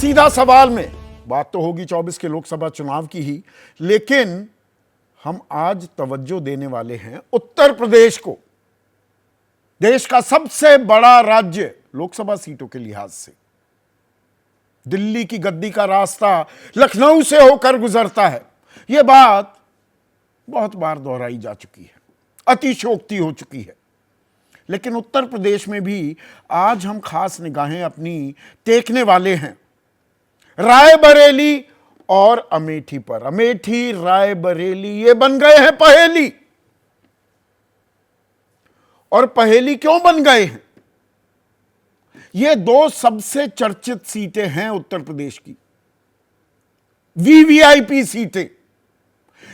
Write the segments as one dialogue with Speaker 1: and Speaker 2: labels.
Speaker 1: सीधा सवाल में बात तो होगी 24 के लोकसभा चुनाव की ही, लेकिन हम आज तवज्जो देने वाले हैं उत्तर प्रदेश को, देश का सबसे बड़ा राज्य लोकसभा सीटों के लिहाज से। दिल्ली की गद्दी का रास्ता लखनऊ से होकर गुजरता है, यह बात बहुत बार दोहराई जा चुकी है, अतिशयोक्ति हो चुकी है। लेकिन उत्तर प्रदेश में भी आज हम खास निगाहें अपनी टेकने वाले हैं रायबरेली और अमेठी पर। अमेठी रायबरेली ये बन गए हैं पहेली। और पहेली क्यों बन गए हैं? ये दो सबसे चर्चित सीटें हैं उत्तर प्रदेश की, वीवीआईपी सीटें,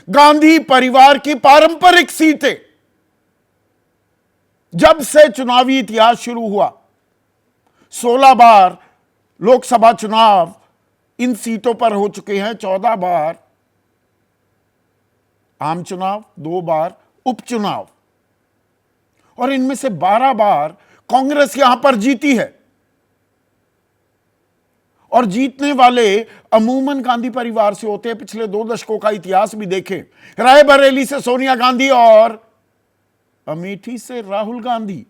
Speaker 1: गांधी परिवार की पारंपरिक सीटें। जब से चुनावी इतिहास शुरू हुआ 16 बार लोकसभा चुनाव इन सीटों पर हो चुके हैं, 14 बार आम चुनाव, 2 बार उपचुनाव, और इनमें से 12 बार कांग्रेस यहां पर जीती है। और जीतने वाले अमूमन गांधी परिवार से होते हैं। पिछले 2 दशकों का इतिहास भी देखें, रायबरेली से सोनिया गांधी और अमेठी से राहुल गांधी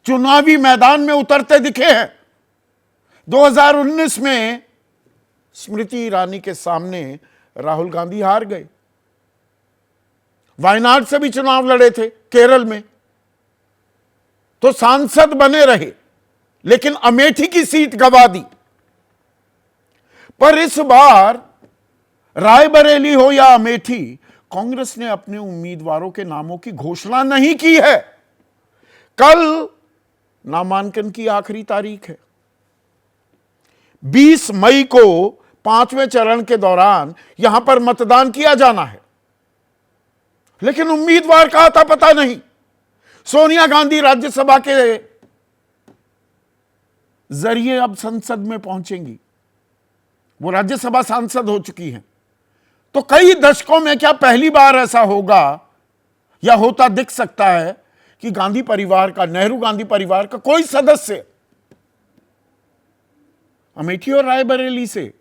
Speaker 1: चुनावी मैदान में उतरते दिखे हैं। 2019 में स्मृति ईरानी के सामने राहुल गांधी हार गए। वायनाड से भी चुनाव लड़े थे केरल में, तो सांसद बने रहे, लेकिन अमेठी की सीट गंवा दी। पर इस बार रायबरेली हो या अमेठी, कांग्रेस ने अपने उम्मीदवारों के नामों की घोषणा नहीं की है। कल नामांकन की आखिरी तारीख है। 20 मई को 5वें चरण के दौरान यहां पर मतदान किया जाना है, लेकिन उम्मीदवार का आता पता नहीं। सोनिया गांधी राज्यसभा के जरिए अब संसद में पहुंचेंगी, वो राज्यसभा सांसद हो चुकी हैं। तो कई दशकों में क्या पहली बार ऐसा होगा या होता दिख सकता है कि गांधी परिवार का, नेहरू गांधी परिवार का कोई सदस्य अमेठी और रायबरेली से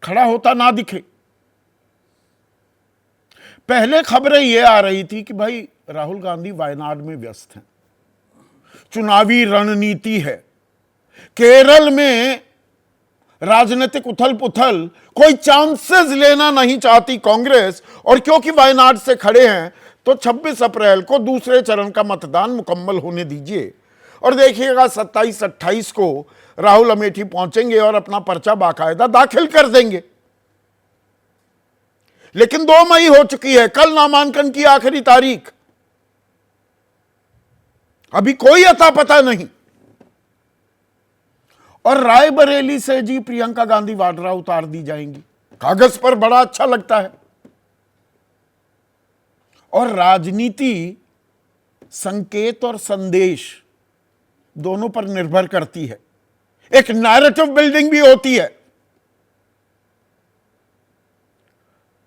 Speaker 1: खड़ा होता ना दिखे। पहले खबरें यह आ रही थी कि भाई राहुल गांधी वायनाड में व्यस्त हैं, चुनावी रणनीति है, केरल में राजनीतिक उथल पुथल, कोई चांसेस लेना नहीं चाहती कांग्रेस, और क्योंकि वायनाड से खड़े हैं तो 26 अप्रैल को दूसरे चरण का मतदान मुकम्मल होने दीजिए, और देखिएगा 27-28 को राहुल अमेठी पहुंचेंगे और अपना पर्चा बाकायदा दाखिल कर देंगे। लेकिन 2 मई हो चुकी है, कल नामांकन की आखिरी तारीख, अभी कोई अता पता नहीं। और रायबरेली से जी प्रियंका गांधी वाड्रा उतार दी जाएंगी, कागज पर बड़ा अच्छा लगता है। और राजनीति संकेत और संदेश दोनों पर निर्भर करती है, एक नैरेटिव बिल्डिंग भी होती है।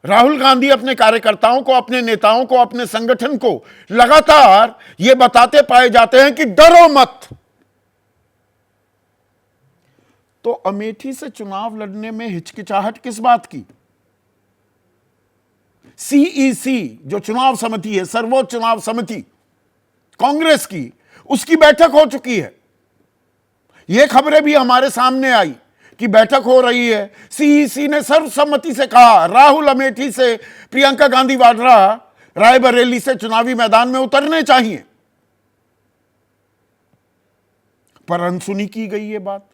Speaker 1: राहुल गांधी अपने कार्यकर्ताओं को, अपने नेताओं को, अपने संगठन को लगातार यह बताते पाए जाते हैं कि डरो मत। तो अमेठी से चुनाव लड़ने में हिचकिचाहट किस बात की? सीईसी जो चुनाव समिति है, सर्वोच्च चुनाव समिति कांग्रेस की, उसकी बैठक हो चुकी है। यह खबरें भी हमारे सामने आई कि बैठक हो रही है। सीईसी ने सर्वसम्मति से कहा राहुल अमेठी से, प्रियंका गांधी वाड्रा रायबरेली से चुनावी मैदान में उतरने चाहिए। पर अनसुनी की गई ये बात।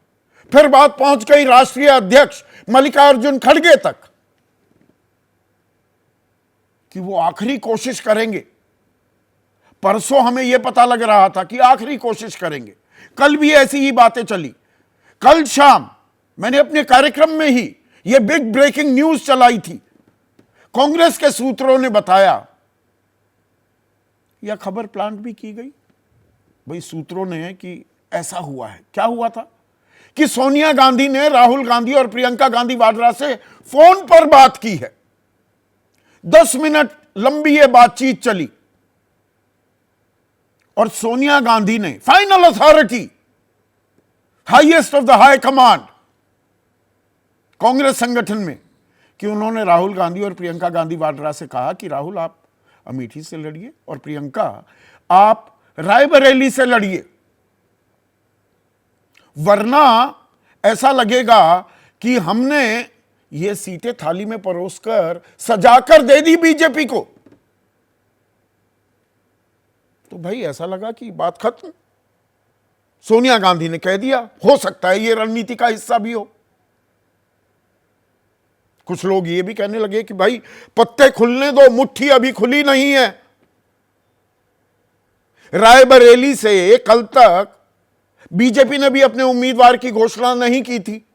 Speaker 1: फिर बात पहुंच गई राष्ट्रीय अध्यक्ष मल्लिकार्जुन खड़गे तक कि वो आखिरी कोशिश करेंगे। परसों हमें यह पता लग रहा था कि आखिरी कोशिश करेंगे, कल भी ऐसी ही बातें चली। कल शाम मैंने अपने कार्यक्रम में ही यह बिग ब्रेकिंग न्यूज चलाई थी। कांग्रेस के सूत्रों ने बताया, यह खबर प्लांट भी की गई भाई सूत्रों ने, कि ऐसा हुआ है। क्या हुआ था कि सोनिया गांधी ने राहुल गांधी और प्रियंका गांधी वाड्रा से फोन पर बात की है। 10 मिनट लंबी यह बातचीत चली और सोनिया गांधी ने, final authority, highest of the high command, Congress संगठन में कि उन्होंने राहुल गांधी और प्रियंका गांधी वाड्रा से कहा कि राहुल आप अमेठी से लड़िए और प्रियंका आप रायबरेली से लड़िए, वरना ऐसा लगेगा कि हमने ये सीटें थाली में परोसकर सजाकर दे दी बीजेपी को। तो भाई ऐसा लगा कि बात खत्म। सोनिया गांधी ने कह दिया, हो सकता है ये रणनीति का हिस्सा भी हो। कुछ लोग ये भी कहने लगे कि भाई पत्ते खुलने दो, मुट्ठी अभी खुली नहीं है। रायबरेली से कल तक बीजेपी ने भी अपने उम्मीदवार की घोषणा नहीं की थी,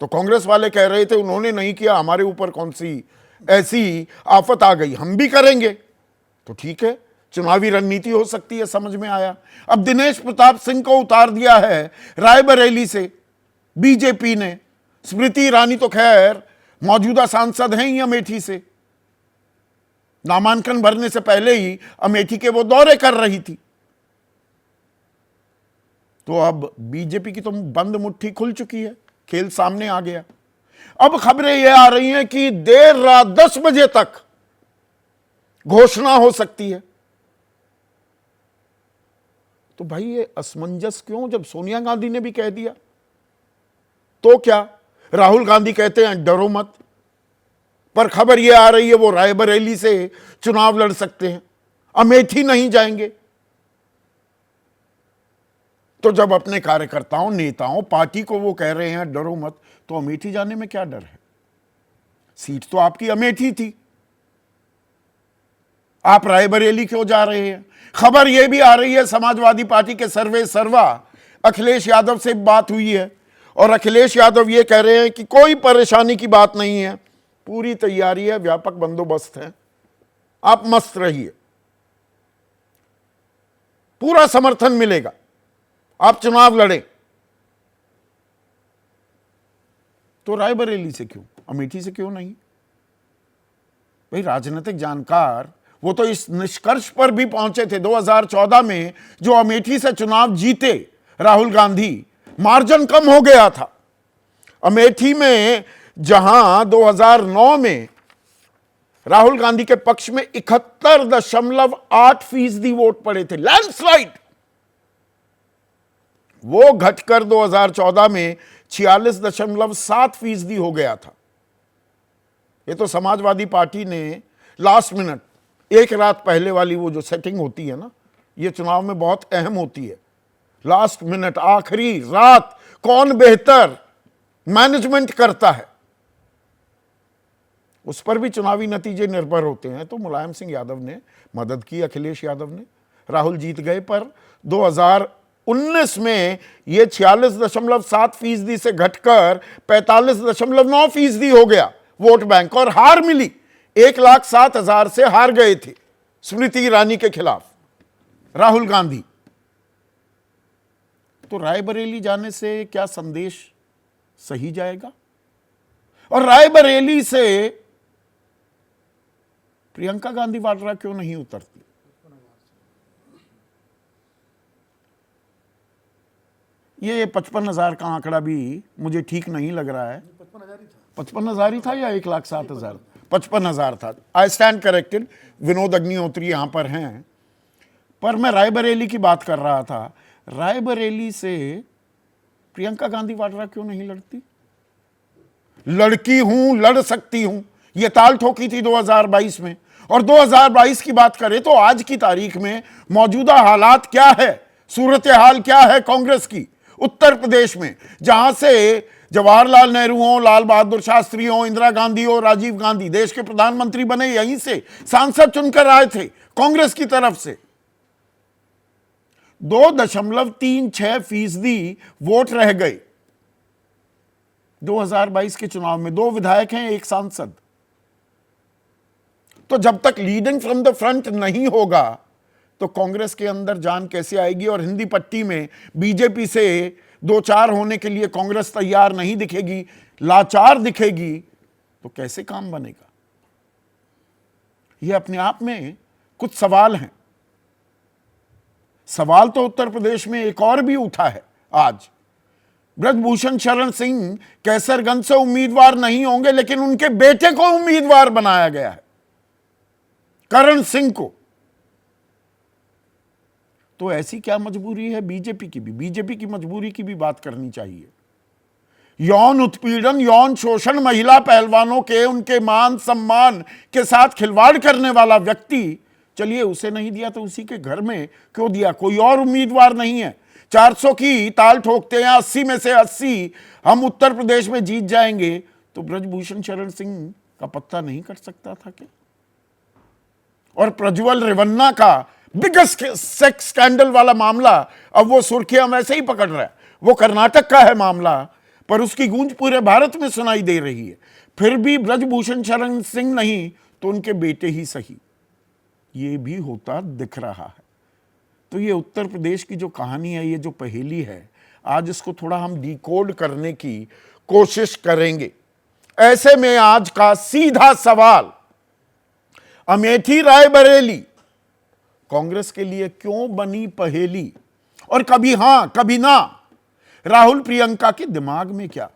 Speaker 1: तो कांग्रेस वाले कह रहे थे उन्होंने नहीं किया, हमारे ऊपर कौन सी ऐसी आफत आ गई, हम भी करेंगे। तो ठीक है, चुनावी रणनीति हो सकती है, समझ में आया। अब दिनेश प्रताप सिंह को उतार दिया है रायबरेली से बीजेपी ने। स्मृति ईरानी तो खैर मौजूदा सांसद हैं ही अमेठी से, नामांकन भरने से पहले ही अमेठी के वो दौरे कर रही थी। तो अब बीजेपी की तो बंद मुट्ठी खुल चुकी है, खेल सामने आ गया। अब खबरें यह आ रही हैं कि देर रात 10 बजे तक घोषणा हो सकती है। तो भाई ये असमंजस क्यों, जब सोनिया गांधी ने भी कह दिया? तो क्या राहुल गांधी कहते हैं डरो मत, पर खबर यह आ रही है वो रायबरेली से चुनाव लड़ सकते हैं, अमेठी नहीं जाएंगे। तो जब अपने कार्यकर्ताओं, नेताओं, पार्टी को वो कह रहे हैं डरो मत, तो अमेठी जाने में क्या डर है? सीट तो आपकी अमेठी थी, आप रायबरेली क्यों जा रहे हैं? खबर यह भी आ रही है समाजवादी पार्टी के सर्वे सर्वा अखिलेश यादव से बात हुई है और अखिलेश यादव ये कह रहे हैं कि कोई परेशानी की बात नहीं है, पूरी तैयारी है, व्यापक बंदोबस्त है, आप मस्त रहिए, पूरा समर्थन मिलेगा, आप चुनाव लड़ें। तो रायबरेली से क्यों, अमेठी से क्यों नहीं? भाई राजनीतिक जानकार वो तो इस निष्कर्ष पर भी पहुंचे थे 2014 में, जो अमेठी से चुनाव जीते राहुल गांधी, मार्जिन कम हो गया था। अमेठी में जहां 2009 में राहुल गांधी के पक्ष में 71.8% वोट पड़े थे, लैंडस्लाइड, वो घटकर 2014 में 46.7% हो गया था। ये तो समाजवादी पार्टी ने लास्ट मिनट, एक रात पहले वाली वो जो सेटिंग होती है ना, ये चुनाव में बहुत अहम होती है। लास्ट मिनट, आखिरी रात, कौन बेहतर मैनेजमेंट करता है, उस पर भी चुनावी नतीजे निर्भर होते हैं। तो मुलायम सिंह यादव ने मदद की, अखिलेश यादव ने, राहुल जीत गए। पर 2019 में ये 46.7% से घटकर 45.9% हो गया वोट बैंक, और हार मिली। 1,07,000 से हार गए थे स्मृति ईरानी के खिलाफ राहुल गांधी। तो रायबरेली जाने से क्या संदेश सही जाएगा? और रायबरेली से प्रियंका गांधी वाड्रा क्यों नहीं उतरती? ये 55,000 का आंकड़ा भी मुझे ठीक नहीं लग रहा है। 55,000 ही था या 1,07,000? 55,000 था। I stand corrected, Vinod Agnihotri यहां पर हैं। पर मैं रायबरेली की बात कर रहा था। रायबरेली से प्रियंका गांधी वाड्रा क्यों नहीं लड़ती? लड़की हूं, लड़ सकती हूं, यह ताल ठोकी थी 2022 में। और 2022 की बात करें तो आज की तारीख में मौजूदा हालात क्या है, सूरत हाल क्या है कांग्रेस की उत्तर प्रदेश में, जहां से जवाहरलाल नेहरू हो, लाल बहादुर शास्त्री हो, इंदिरा गांधी हो, राजीव गांधी देश के प्रधानमंत्री बने, यहीं से सांसद चुनकर आए थे कांग्रेस की तरफ से। 2.36% वोट रह गए 2022 के चुनाव में। 2 विधायक हैं, 1 सांसद। तो जब तक लीडिंग फ्रॉम द फ्रंट नहीं होगा तो कांग्रेस के अंदर जान कैसे आएगी? और हिंदी पट्टी में बीजेपी से 2-4 होने के लिए कांग्रेस तैयार नहीं दिखेगी, लाचार दिखेगी, तो कैसे काम बनेगा? यह अपने आप में कुछ सवाल हैं। सवाल तो उत्तर प्रदेश में एक और भी उठा है आज। ब्रजभूषण शरण सिंह कैसरगंज से उम्मीदवार नहीं होंगे, लेकिन उनके बेटे को उम्मीदवार बनाया गया है, करण सिंह को। तो ऐसी क्या मजबूरी है बीजेपी की भी? बीजेपी की मजबूरी की भी बात करनी चाहिए। यौन उत्पीड़न, यौन शोषण, महिला पहलवानों के उनके मान सम्मान के साथ खिलवाड़ करने वाला व्यक्ति, चलिए उसे नहीं दिया तो उसी के घर में क्यों दिया? कोई और उम्मीदवार नहीं है? 400 की ताल ठोकते हैं, 80 में से 80 हम उत्तर प्रदेश में जीत जाएंगे, तो ब्रजभूषण शरण सिंह का पत्ता नहीं कट सकता था क्या? और प्रज्वल रेवन्ना का बिगेस्ट सेक्स स्कैंडल वाला मामला, अब वो सुर्खियां वैसे ही पकड़ रहा है। वो कर्नाटक का है मामला, पर उसकी गूंज पूरे भारत में सुनाई दे रही है। फिर भी ब्रजभूषण शरण सिंह नहीं तो उनके बेटे ही सही, ये भी होता दिख रहा है। तो ये उत्तर प्रदेश की जो कहानी है, ये जो पहेली है, आज इसको थोड़ा हम डिकोड करने की कोशिश करेंगे। ऐसे में आज का सीधा सवाल, अमेठी रायबरेली कांग्रेस के लिए क्यों बनी पहेली? और कभी हां कभी ना, राहुल प्रियंका के दिमाग में क्या?